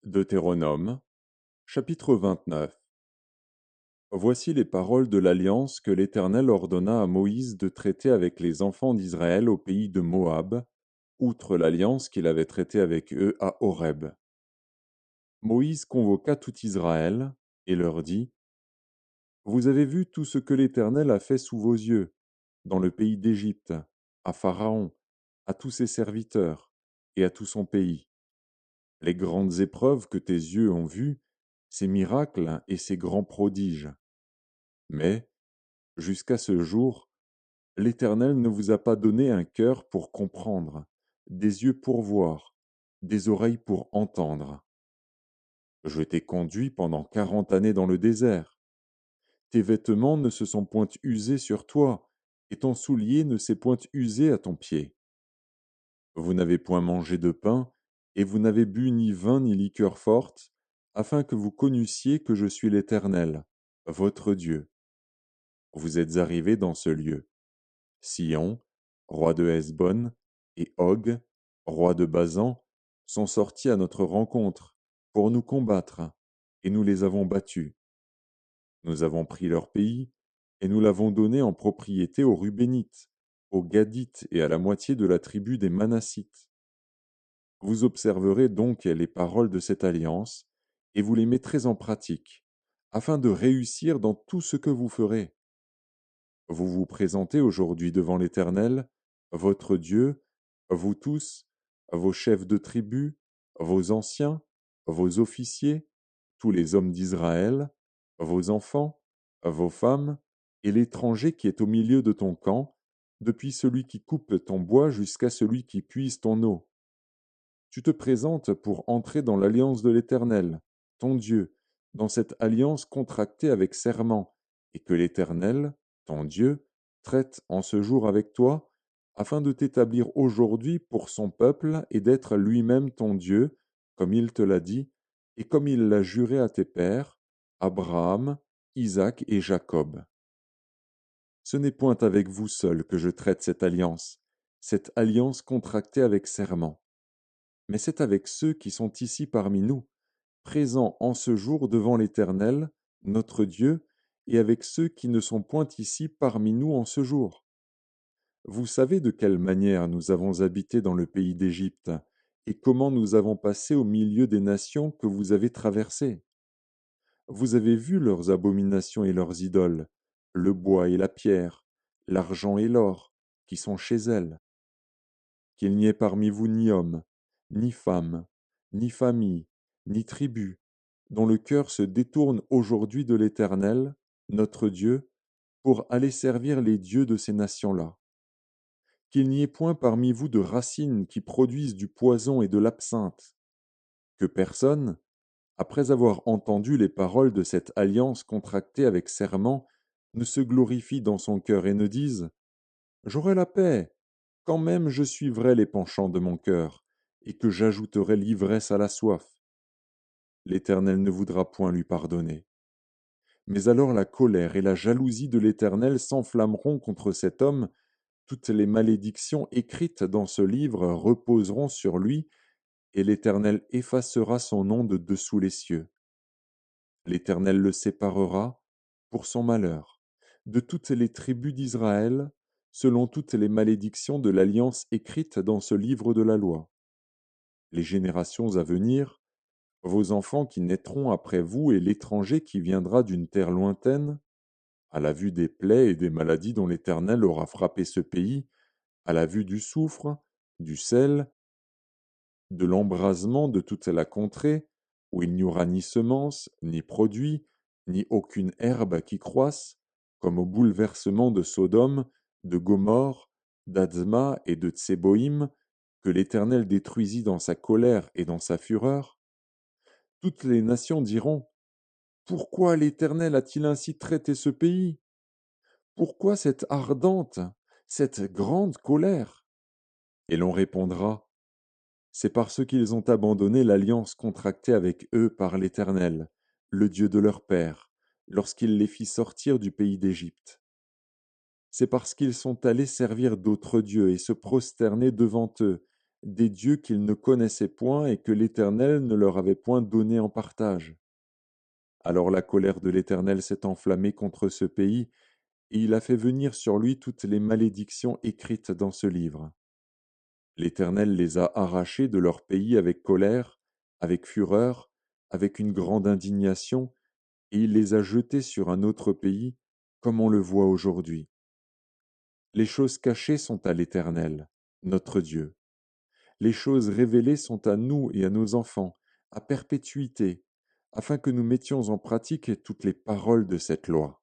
Deutéronome, chapitre 29. Voici les paroles de l'alliance que l'Éternel ordonna à Moïse de traiter avec les enfants d'Israël au pays de Moab, outre l'alliance qu'il avait traitée avec eux à Horeb. Moïse convoqua tout Israël et leur dit: Vous avez vu tout ce que l'Éternel a fait sous vos yeux, dans le pays d'Égypte, à Pharaon, à tous ses serviteurs et à tout son pays. Les grandes épreuves que tes yeux ont vues, ces miracles et ces grands prodiges. Mais, jusqu'à ce jour, l'Éternel ne vous a pas donné un cœur pour comprendre, des yeux pour voir, des oreilles pour entendre. Je t'ai conduit pendant 40 années dans le désert. Tes vêtements ne se sont point usés sur toi, et ton soulier ne s'est point usé à ton pied. Vous n'avez point mangé de pain, et vous n'avez bu ni vin ni liqueur forte, afin que vous connussiez que je suis l'Éternel, votre Dieu. Vous êtes arrivés dans ce lieu. Sion, roi de Hesbon, et Og, roi de Basan, sont sortis à notre rencontre pour nous combattre, et nous les avons battus. Nous avons pris leur pays, et nous l'avons donné en propriété aux Rubénites, aux Gadites et à la moitié de la tribu des Manassites. Vous observerez donc les paroles de cette alliance, et vous les mettrez en pratique, afin de réussir dans tout ce que vous ferez. Vous vous présentez aujourd'hui devant l'Éternel, votre Dieu, vous tous, vos chefs de tribu, vos anciens, vos officiers, tous les hommes d'Israël, vos enfants, vos femmes, et l'étranger qui est au milieu de ton camp, depuis celui qui coupe ton bois jusqu'à celui qui puise ton eau. Tu te présentes pour entrer dans l'alliance de l'Éternel, ton Dieu, dans cette alliance contractée avec serment, et que l'Éternel, ton Dieu, traite en ce jour avec toi, afin de t'établir aujourd'hui pour son peuple et d'être lui-même ton Dieu, comme il te l'a dit, et comme il l'a juré à tes pères, Abraham, Isaac et Jacob. Ce n'est point avec vous seuls que je traite cette alliance contractée avec serment, mais c'est avec ceux qui sont ici parmi nous, présents en ce jour devant l'Éternel, notre Dieu, et avec ceux qui ne sont point ici parmi nous en ce jour. Vous savez de quelle manière nous avons habité dans le pays d'Égypte, et comment nous avons passé au milieu des nations que vous avez traversées. Vous avez vu leurs abominations et leurs idoles, le bois et la pierre, l'argent et l'or, qui sont chez elles. Qu'il n'y ait parmi vous ni homme, ni femme, ni famille, ni tribu, dont le cœur se détourne aujourd'hui de l'Éternel, notre Dieu, pour aller servir les dieux de ces nations-là. Qu'il n'y ait point parmi vous de racines qui produisent du poison et de l'absinthe. Que personne, après avoir entendu les paroles de cette alliance contractée avec serment, ne se glorifie dans son cœur et ne dise: J'aurai la paix, quand même je suivrai les penchants de mon cœur, et que j'ajouterai l'ivresse à la soif. L'Éternel ne voudra point lui pardonner. Mais alors la colère et la jalousie de l'Éternel s'enflammeront contre cet homme, toutes les malédictions écrites dans ce livre reposeront sur lui, et l'Éternel effacera son nom de dessous les cieux. L'Éternel le séparera, pour son malheur, de toutes les tribus d'Israël, selon toutes les malédictions de l'alliance écrite dans ce livre de la loi. Les générations à venir, vos enfants qui naîtront après vous et l'étranger qui viendra d'une terre lointaine, à la vue des plaies et des maladies dont l'Éternel aura frappé ce pays, à la vue du soufre, du sel, de l'embrasement de toute la contrée, où il n'y aura ni semence, ni produit, ni aucune herbe qui croisse, comme au bouleversement de Sodome, de Gomorre, d'Adzma et de Tséboïm, que l'Éternel détruisit dans sa colère et dans sa fureur. Toutes les nations diront: Pourquoi l'Éternel a-t-il ainsi traité ce pays? Pourquoi cette ardente, cette grande colère? Et l'on répondra: C'est parce qu'ils ont abandonné l'alliance contractée avec eux par l'Éternel, le Dieu de leur père, lorsqu'il les fit sortir du pays d'Égypte. C'est parce qu'ils sont allés servir d'autres dieux et se prosterner devant eux, des dieux qu'ils ne connaissaient point et que l'Éternel ne leur avait point donnés en partage. Alors la colère de l'Éternel s'est enflammée contre ce pays, et il a fait venir sur lui toutes les malédictions écrites dans ce livre. L'Éternel les a arrachés de leur pays avec colère, avec fureur, avec une grande indignation, et il les a jetés sur un autre pays, comme on le voit aujourd'hui. Les choses cachées sont à l'Éternel, notre Dieu. Les choses révélées sont à nous et à nos enfants, à perpétuité, afin que nous mettions en pratique toutes les paroles de cette loi.